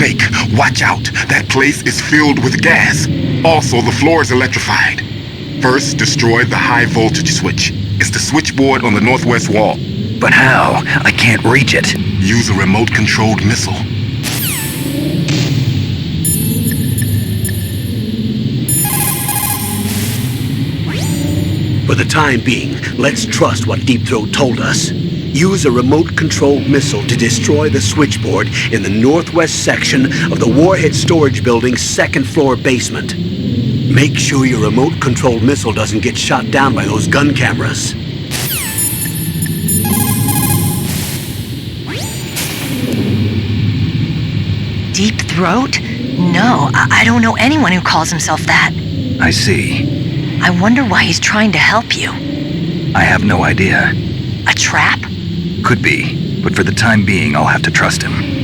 fake. Watch out. That place is filled with gas. Also, the floor is electrified. First, destroy the high voltage switch. It's the switchboard on the northwest wall. But how? I can't reach it. Use a remote-controlled missile. For the time being, let's trust what Deep Throat told us. Use a remote-controlled missile to destroy the switchboard in the northwest section of the Warhead Storage Building's second-floor basement. Make sure your remote-controlled missile doesn't get shot down by those gun cameras. Deep Throat? No, I don't know anyone who calls himself that. I see. I wonder why he's trying to help you. I have no idea. A trap? Could be, but for the time being, I'll have to trust him.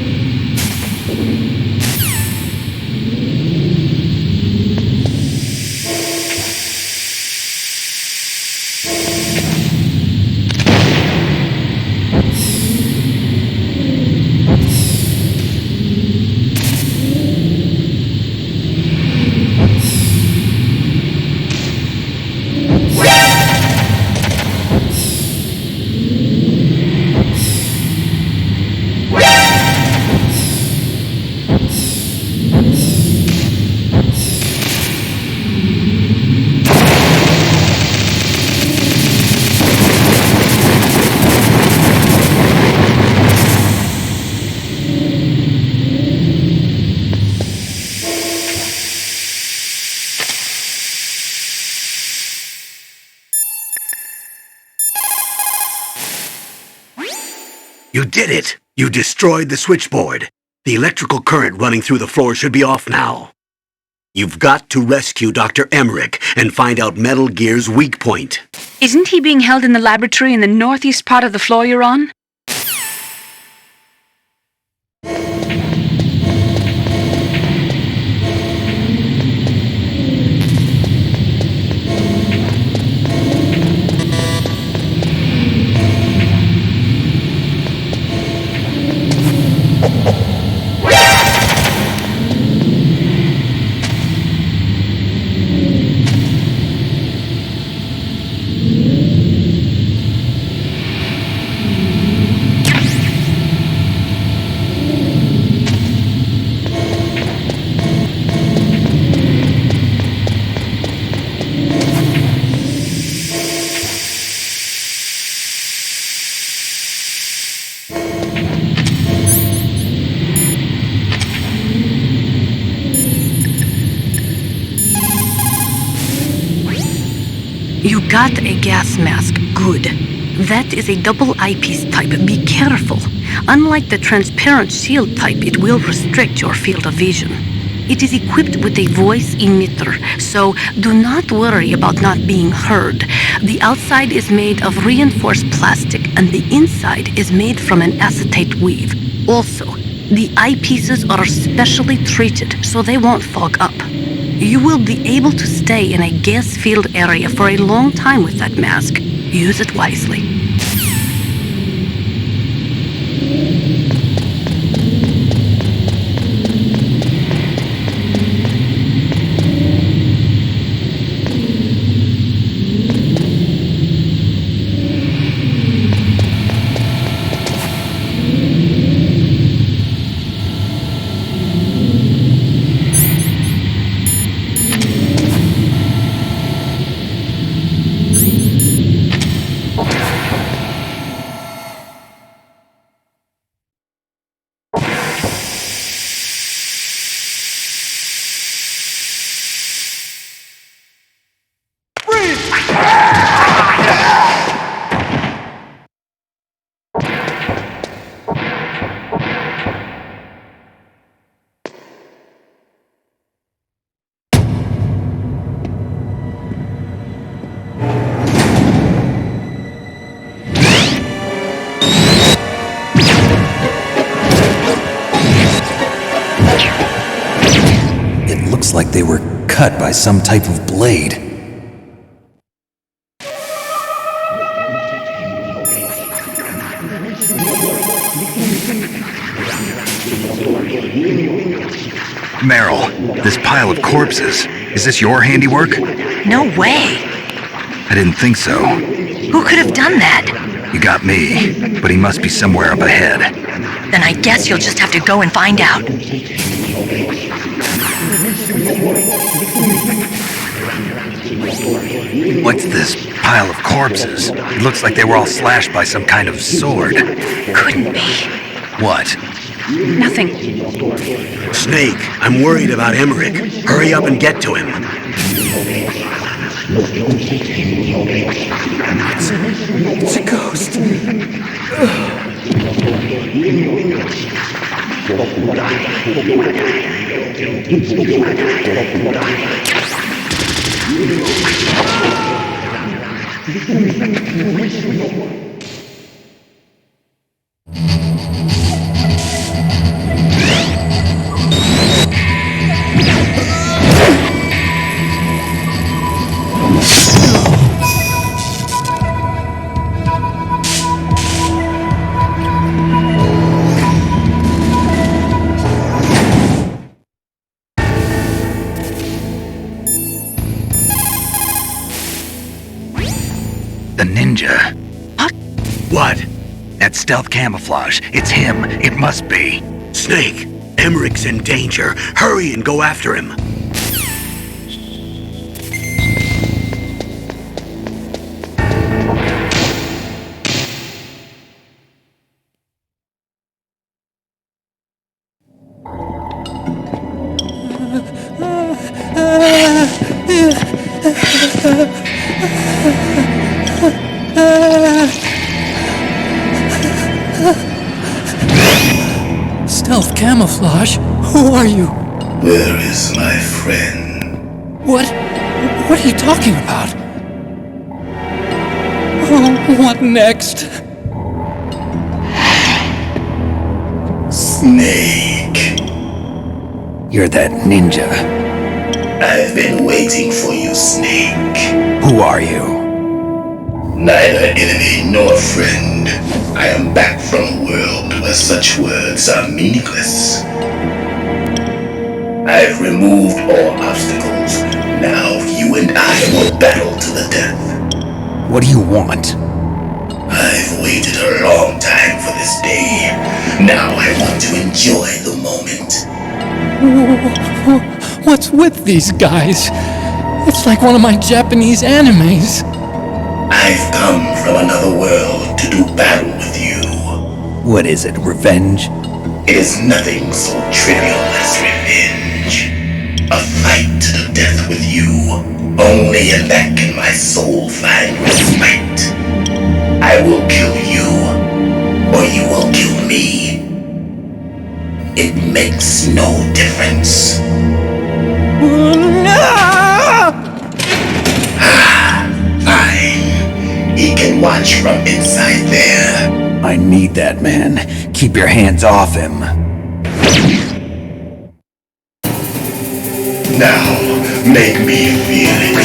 You did it! You destroyed the switchboard. The electrical current running through the floor should be off now. You've got to rescue Dr. Emmerich and find out Metal Gear's weak point. Isn't he being held in the laboratory in the northeast part of the floor you're on? You got a gas mask. Good. That is a double eyepiece type. Be careful. Unlike the transparent shield type, it will restrict your field of vision. It is equipped with a voice emitter, so do not worry about not being heard. The outside is made of reinforced plastic and the inside is made from an acetate weave. Also, the eyepieces are specially treated so they won't fog up. You will be able to stay in a gas field area for a long time with that mask. Use it wisely. Like they were cut by some type of blade. Meryl, this pile of corpses, is this your handiwork? No way. I didn't think so. Who could have done that? You got me, but he must be somewhere up ahead. Then I guess you'll just have to go and find out. What's this pile of corpses? It looks like they were all slashed by some kind of sword. Couldn't be. What? Nothing. Snake, I'm worried about Emmerich. Hurry up and get to him. It's a ghost. The ninja. What? That stealth camouflage. It's him. It must be. Snake, Emmerich's in danger. Hurry and go after him. Stealth camouflage? Who are you? Where is my friend? What are you talking about? Oh, what next? Snake. You're that ninja. I've been waiting for you, Snake. Who are you? Neither enemy nor friend. I am back from a world where such words are meaningless. I've removed all obstacles. Now you and I will battle to the death. What do you want? I've waited a long time for this day. Now I want to enjoy the moment. What's with these guys? It's like one of my Japanese animes. I've come from another world to do battle with you. What is it, revenge? It is nothing so trivial as revenge. A fight to the death with you. Only in that can my soul find respite. I will kill you, or you will kill me. It makes no difference. Fine. He can watch from inside there. I need that man. Keep your hands off him. Now, make me feel it.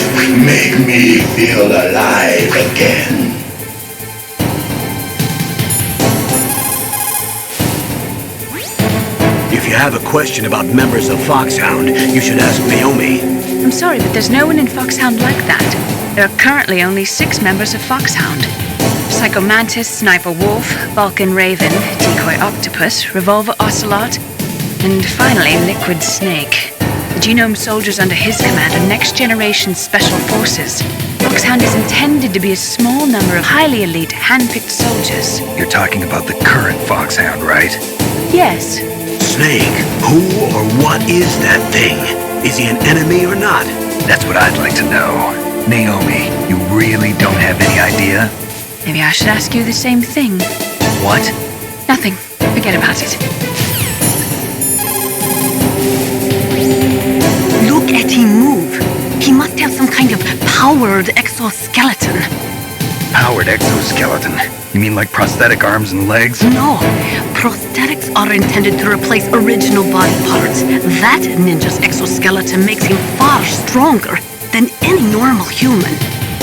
Make me feel alive again. If you have a question about members of Foxhound, you should ask Naomi. I'm sorry, but there's no one in Foxhound like that. There are currently only 6 members of Foxhound. Psycho Mantis, Sniper Wolf, Vulcan Raven, Decoy Octopus, Revolver Ocelot, and finally Liquid Snake. The genome soldiers under his command are next-generation special forces. Foxhound is intended to be a small number of highly elite, hand-picked soldiers. You're talking about the current Foxhound, right? Yes. Snake, who or what is that thing? Is he an enemy or not? That's what I'd like to know. Naomi, you really don't have any idea? Maybe I should ask you the same thing. What? Nothing. Forget about it. Look at him move. He must have some kind of powered exoskeleton. Powered exoskeleton? You mean like prosthetic arms and legs? No, prosthetics are intended to replace original body parts. That ninja's exoskeleton makes him far stronger than any normal human.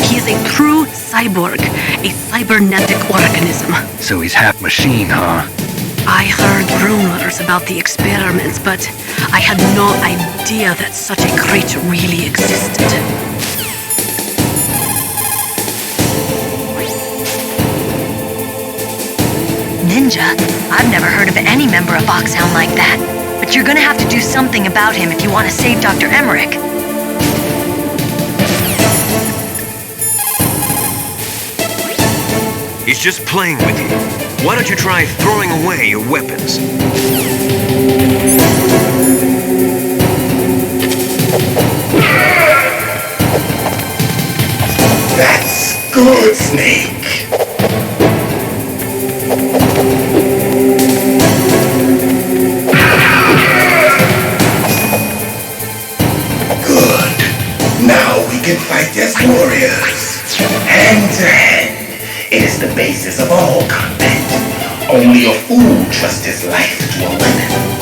He is a true cyborg, a cybernetic organism. So he's half machine, huh? I heard rumors about the experiments, but I had no idea that such a creature really existed. Ninja, I've never heard of any member of Foxhound like that. But you're gonna have to do something about him if you want to save Dr. Emmerich. He's just playing with you. Why don't you try throwing away your weapons? That's good, Snake. Good. Now we can fight as warriors. Hand to hand. It is the basis of all combat. Only a fool trusts his life to a weapon.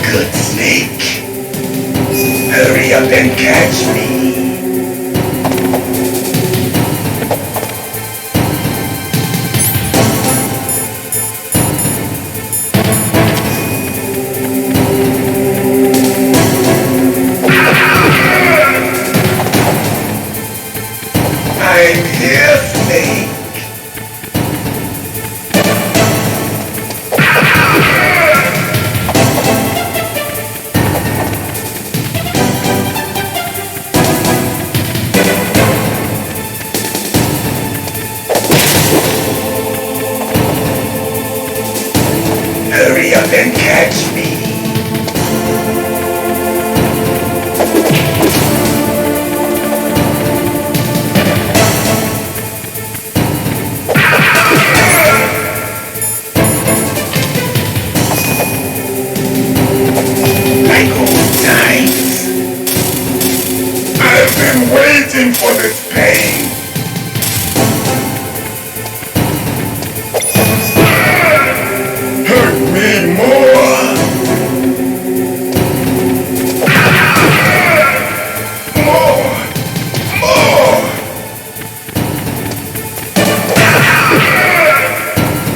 Good Snake. Hurry up and catch me. I'm here, Snake. Hurry up and catch me. Like old times. I've been waiting for this pain. Hurt me more. More.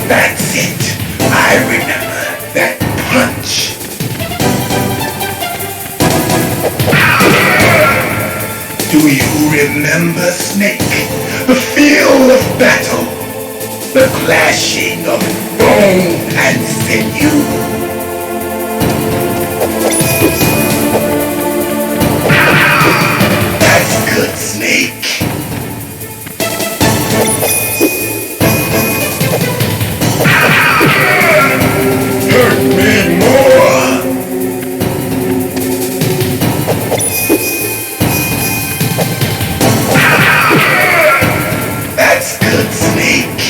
That's it. I remember that punch. Do you remember, Snake? The feel of battle. The clashing of bone and sinew. That's good, Snake. Hurt me more. That's good, Snake.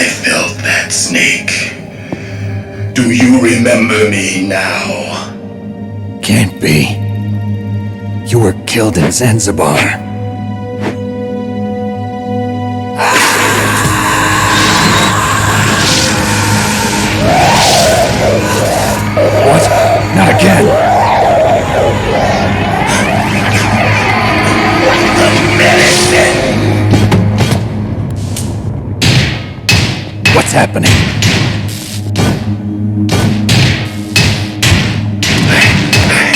felt that, Snake. Do you remember me now? Can't be. You were killed in Zanzibar. What? Not again! What's happening? I'm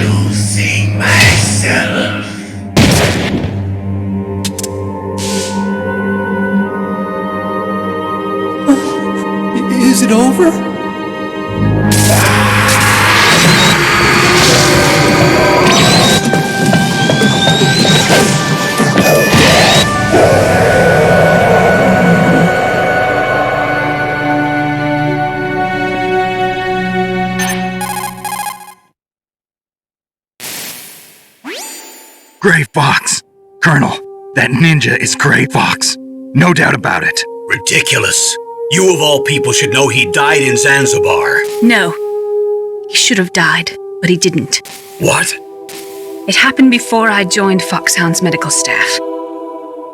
losing myself. Is it over? Gray Fox! Colonel, that ninja is Gray Fox. No doubt about it. Ridiculous. You of all people should know he died in Zanzibar. No. He should have died, but he didn't. What? It happened before I joined Foxhound's medical staff.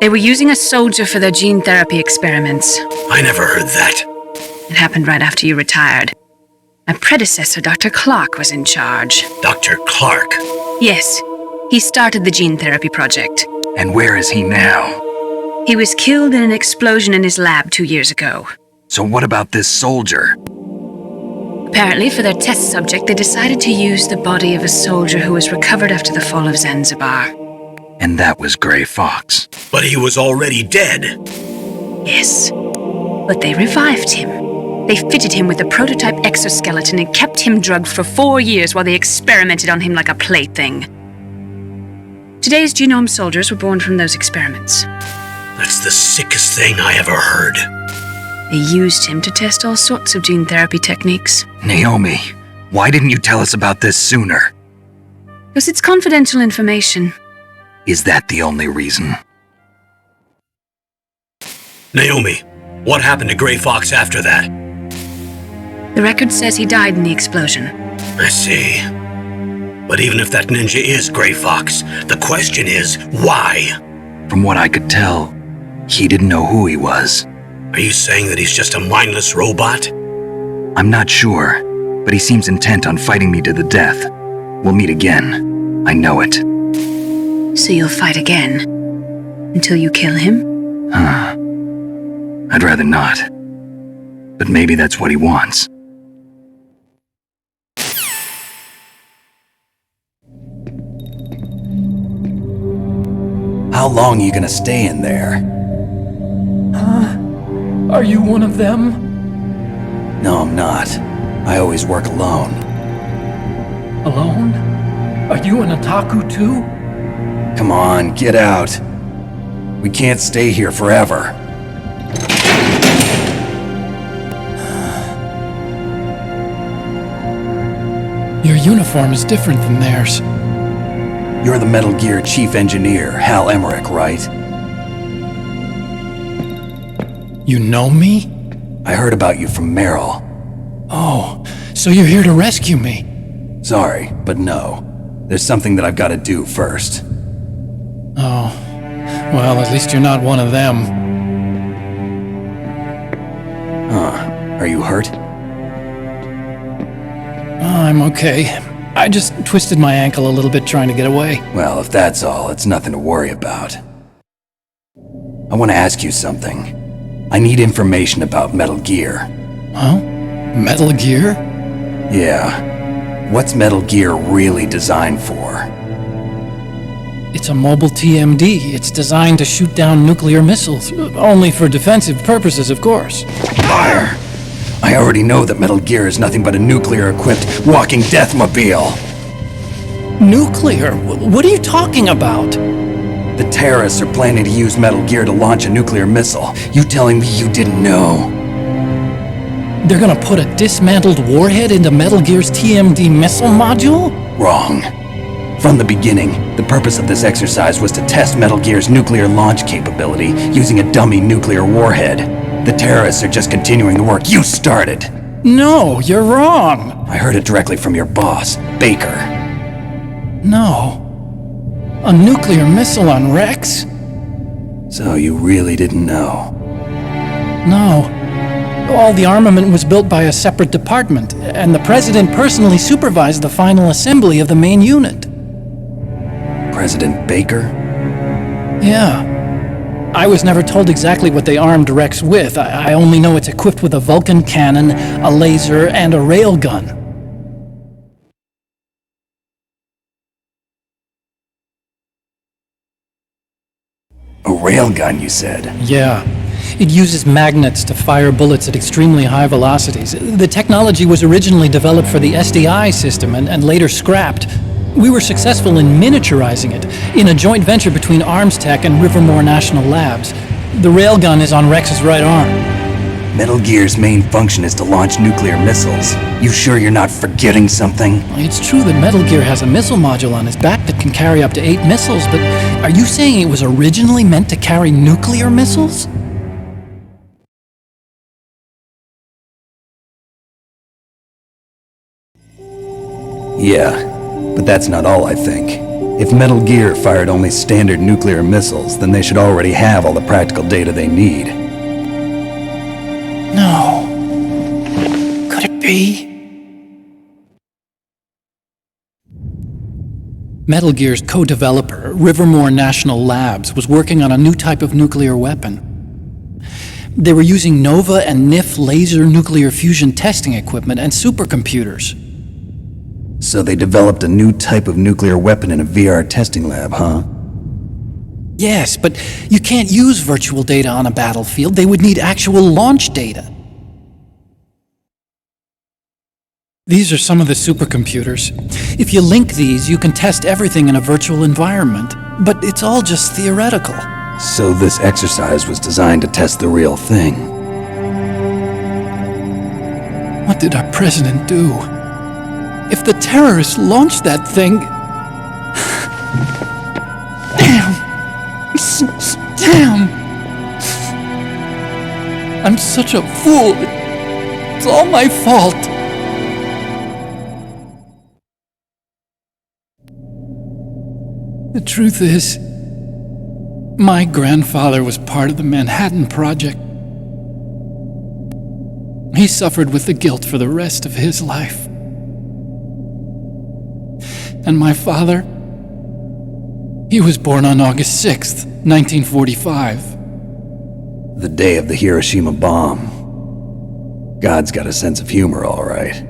They were using a soldier for their gene therapy experiments. I never heard that. It happened right after you retired. My predecessor, Dr. Clark, was in charge. Dr. Clark? Yes. He started the gene therapy project. And where is he now? He was killed in an explosion in his lab 2 years ago. So what about this soldier? Apparently, for their test subject, they decided to use the body of a soldier who was recovered after the fall of Zanzibar. And that was Gray Fox. But he was already dead. Yes. But they revived him. They fitted him with a prototype exoskeleton and kept him drugged for 4 years while they experimented on him like a plaything. Today's genome soldiers were born from those experiments. That's the sickest thing I ever heard. They used him to test all sorts of gene therapy techniques. Naomi, why didn't you tell us about this sooner? Because it's confidential information. Is that the only reason? Naomi, what happened to Gray Fox after that? The record says he died in the explosion. I see. But even if that ninja is Gray Fox, the question is, why? From what I could tell, he didn't know who he was. Are you saying that he's just a mindless robot? I'm not sure, but he seems intent on fighting me to the death. We'll meet again. I know it. So you'll fight again? Until you kill him? I'd rather not. But maybe that's what he wants. How long are you gonna stay in there? Are you one of them? No, I'm not. I always work alone. Alone? Are you an otaku too? Come on, get out. We can't stay here forever. Your uniform is different than theirs. You're the Metal Gear Chief Engineer, Hal Emmerich, right? You know me? I heard about you from Meryl. Oh, so you're here to rescue me? Sorry, but no. There's something that I've got to do first. Oh, well, at least you're not one of them. Are you hurt? I'm okay. I just twisted my ankle a little bit trying to get away. Well, if that's all, it's nothing to worry about. I want to ask you something. I need information about Metal Gear. Huh? Metal Gear? Yeah. What's Metal Gear really designed for? It's a mobile TMD. It's designed to shoot down nuclear missiles. Only for defensive purposes, of course. Fire! I already know that Metal Gear is nothing but a nuclear-equipped walking deathmobile. Nuclear? What are you talking about? The terrorists are planning to use Metal Gear to launch a nuclear missile. You telling me you didn't know? They're gonna put a dismantled warhead into Metal Gear's TMD missile module? Wrong. From the beginning, the purpose of this exercise was to test Metal Gear's nuclear launch capability using a dummy nuclear warhead. The terrorists are just continuing the work you started. No, you're wrong. I heard it directly from your boss, Baker. No. A nuclear missile on Rex? So you really didn't know? No. All the armament was built by a separate department, and the President personally supervised the final assembly of the main unit. President Baker? Yeah. I was never told exactly what they armed Rex with. I only know it's equipped with a Vulcan cannon, a laser, and a railgun. A railgun, you said? Yeah. It uses magnets to fire bullets at extremely high velocities. The technology was originally developed for the SDI system and later scrapped. We were successful in miniaturizing it, in a joint venture between Arms Tech and Rivermore National Labs. The railgun is on Rex's right arm. Metal Gear's main function is to launch nuclear missiles. You sure you're not forgetting something? It's true that Metal Gear has a missile module on his back that can carry up to 8 missiles, but are you saying it was originally meant to carry nuclear missiles? Yeah. But that's not all, I think. If Metal Gear fired only standard nuclear missiles, then they should already have all the practical data they need. No. Could it be? Metal Gear's co-developer, Rivermore National Labs, was working on a new type of nuclear weapon. They were using NOVA and NIF laser nuclear fusion testing equipment and supercomputers. So they developed a new type of nuclear weapon in a VR testing lab, huh? Yes, but you can't use virtual data on a battlefield. They would need actual launch data. These are some of the supercomputers. If you link these, you can test everything in a virtual environment. But it's all just theoretical. So this exercise was designed to test the real thing. What did our president do? If the terrorists launched that thing... Damn! Damn! I'm such a fool. It's all my fault. The truth is, my grandfather was part of the Manhattan Project. He suffered with the guilt for the rest of his life. And my father, he was born on August 6th, 1945. The day of the Hiroshima bomb. God's got a sense of humor, all right.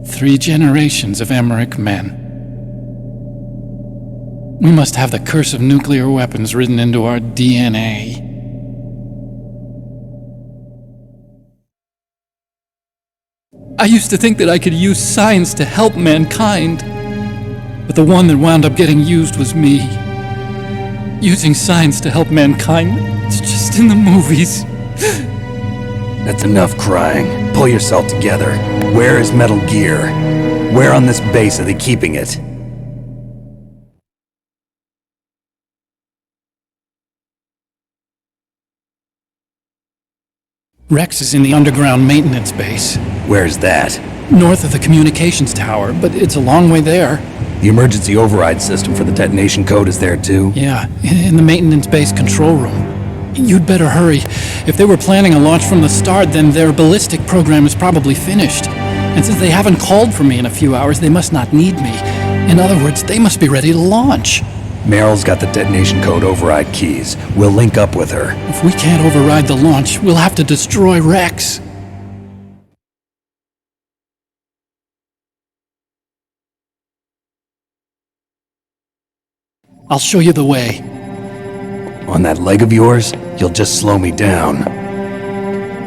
3 generations of Emmerich men. We must have the curse of nuclear weapons written into our DNA. I used to think that I could use science to help mankind, but the one that wound up getting used was me. Using science to help mankind, it's just in the movies. That's enough crying. Pull yourself together. Where is Metal Gear? Where on this base are they keeping it? Rex is in the underground maintenance base. Where's that? North of the communications tower, but it's a long way there. The emergency override system for the detonation code is there too? Yeah, in the maintenance base control room. You'd better hurry. If they were planning a launch from the start, then their ballistic program is probably finished. And since they haven't called for me in a few hours, they must not need me. In other words, they must be ready to launch. Meryl's got the detonation code override keys. We'll link up with her. If we can't override the launch, we'll have to destroy Rex. I'll show you the way. On that leg of yours, you'll just slow me down.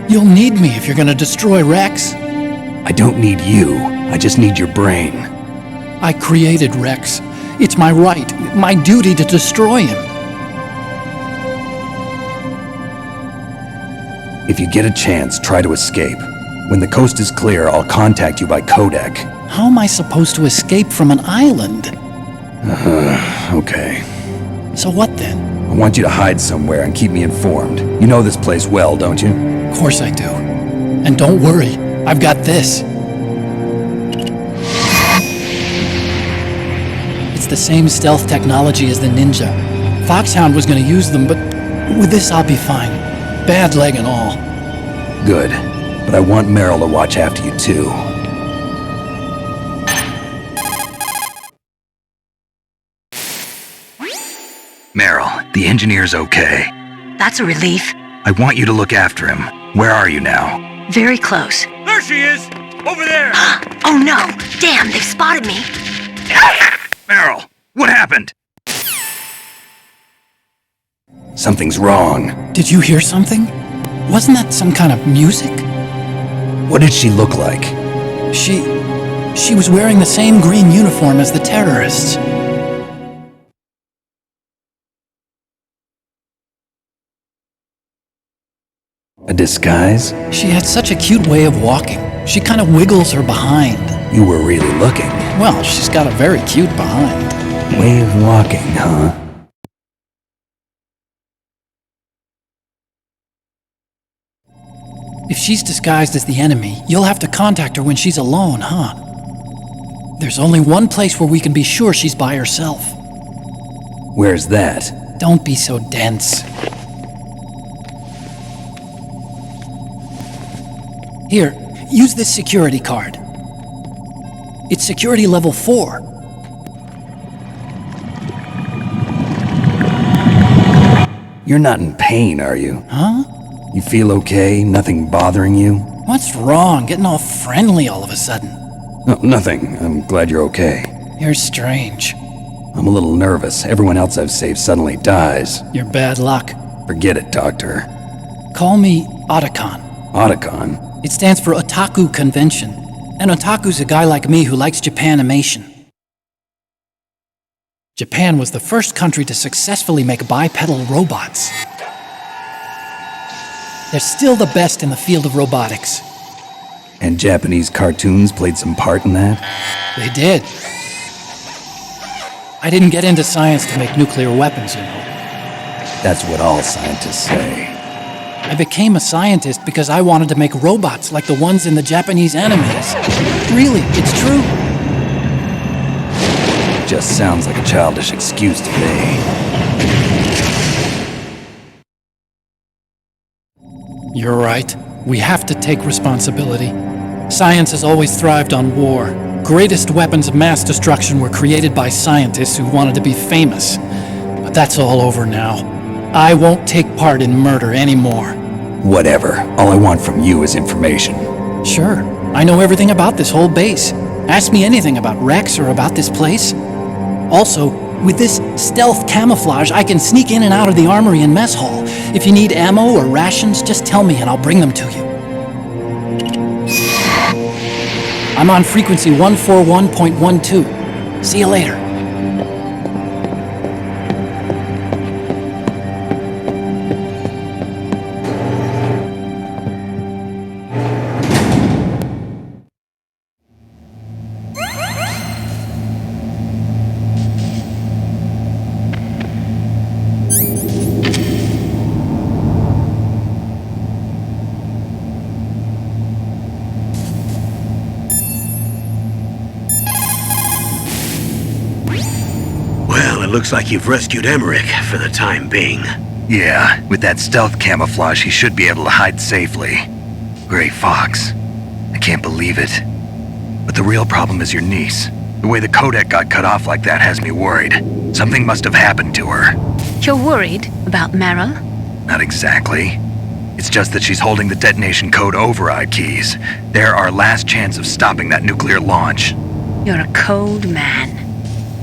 You'll need me if you're gonna destroy Rex. I don't need you. I just need your brain. I created Rex. It's my right, my duty to destroy him. If you get a chance, try to escape. When the coast is clear, I'll contact you by codec. How am I supposed to escape from an island? Okay. So what then? I want you to hide somewhere and keep me informed. You know this place well, don't you? Of course I do. And don't worry, I've got this. It's the same stealth technology as the Ninja. Foxhound was gonna use them, but with this I'll be fine. Bad leg and all. Good. But I want Meryl to watch after you too. Meryl, the engineer's okay. That's a relief. I want you to look after him. Where are you now? Very close. There she is! Over there! Oh no! Damn, they've spotted me! Meryl, what happened? Something's wrong. Did you hear something? Wasn't that some kind of music? What did she look like? She was wearing the same green uniform as the terrorists. A disguise? She had such a cute way of walking. She kind of wiggles her behind. You were really looking. Well, she's got a very cute behind. Way of walking, huh? If she's disguised as the enemy, you'll have to contact her when she's alone, huh? There's only one place where we can be sure she's by herself. Where's that? Don't be so dense. Here, use this security card. It's security level 4. You're not in pain, are you? Huh? You feel okay? Nothing bothering you? What's wrong? Getting all friendly all of a sudden. No, nothing. I'm glad you're okay. You're strange. I'm a little nervous. Everyone else I've saved suddenly dies. You're bad luck. Forget it, Doctor. Call me Otacon. Otacon? It stands for Otaku Convention. An otaku's a guy like me who likes Japanimation. Japan was the first country to successfully make bipedal robots. They're still the best in the field of robotics. And Japanese cartoons played some part in that? They did. I didn't get into science to make nuclear weapons, you know. That's what all scientists say. I became a scientist because I wanted to make robots like the ones in the Japanese animes. Really, it's true. Just sounds like a childish excuse to me. You're right. We have to take responsibility. Science has always thrived on war. Greatest weapons of mass destruction were created by scientists who wanted to be famous. But that's all over now. I won't take part in murder anymore. Whatever. All I want from you is information. Sure. I know everything about this whole base. Ask me anything about Rex or about this place. Also, with this stealth camouflage, I can sneak in and out of the armory and mess hall. If you need ammo or rations, just tell me and I'll bring them to you. I'm on frequency 141.12. See you later. Looks like you've rescued Emmerich for the time being. Yeah, with that stealth camouflage, he should be able to hide safely. Gray Fox. I can't believe it. But the real problem is your niece. The way the codec got cut off like that has me worried. Something must have happened to her. You're worried about Meryl? Not exactly. It's just that she's holding the detonation code override keys. They're our last chance of stopping that nuclear launch. You're a cold man.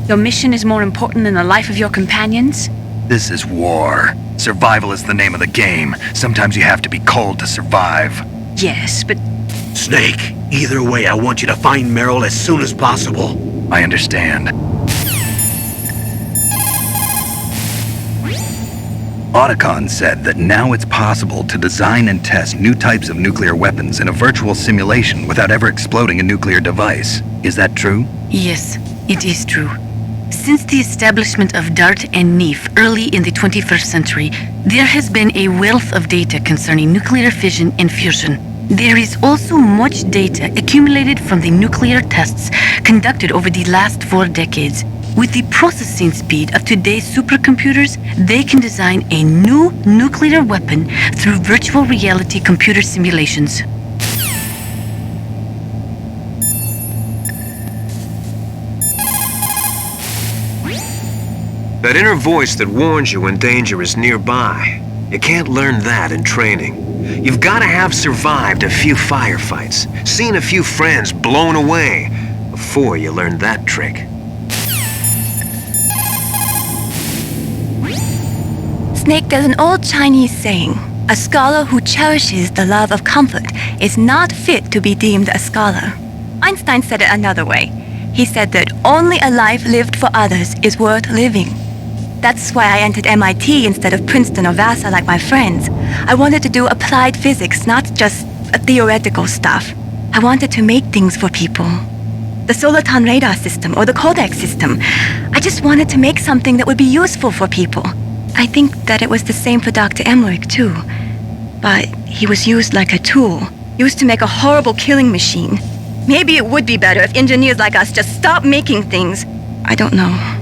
Your mission is more important than the life of your companions? This is war. Survival is the name of the game. Sometimes you have to be cold to survive. Yes, but... Snake, either way, I want you to find Meryl as soon as possible. I understand. Otacon said that now it's possible to design and test new types of nuclear weapons in a virtual simulation without ever exploding a nuclear device. Is that true? Yes, it is true. Since the establishment of DART and NEEF early in the 21st century, there has been a wealth of data concerning nuclear fission and fusion. There is also much data accumulated from the nuclear tests conducted over the last 4 decades. With the processing speed of today's supercomputers, they can design a new nuclear weapon through virtual reality computer simulations. That inner voice that warns you when danger is nearby. You can't learn that in training. You've got to have survived a few firefights, seen a few friends blown away, before you learn that trick. Snake, there's an old Chinese saying, a scholar who cherishes the love of comfort is not fit to be deemed a scholar. Einstein said it another way. He said that only a life lived for others is worth living. That's why I entered MIT instead of Princeton or Vassar like my friends. I wanted to do applied physics, not just theoretical stuff. I wanted to make things for people. The Soliton radar system or the Kodak system. I just wanted to make something that would be useful for people. I think that it was the same for Dr. Emmerich too. But he was used like a tool, used to make a horrible killing machine. Maybe it would be better if engineers like us just stopped making things. I don't know.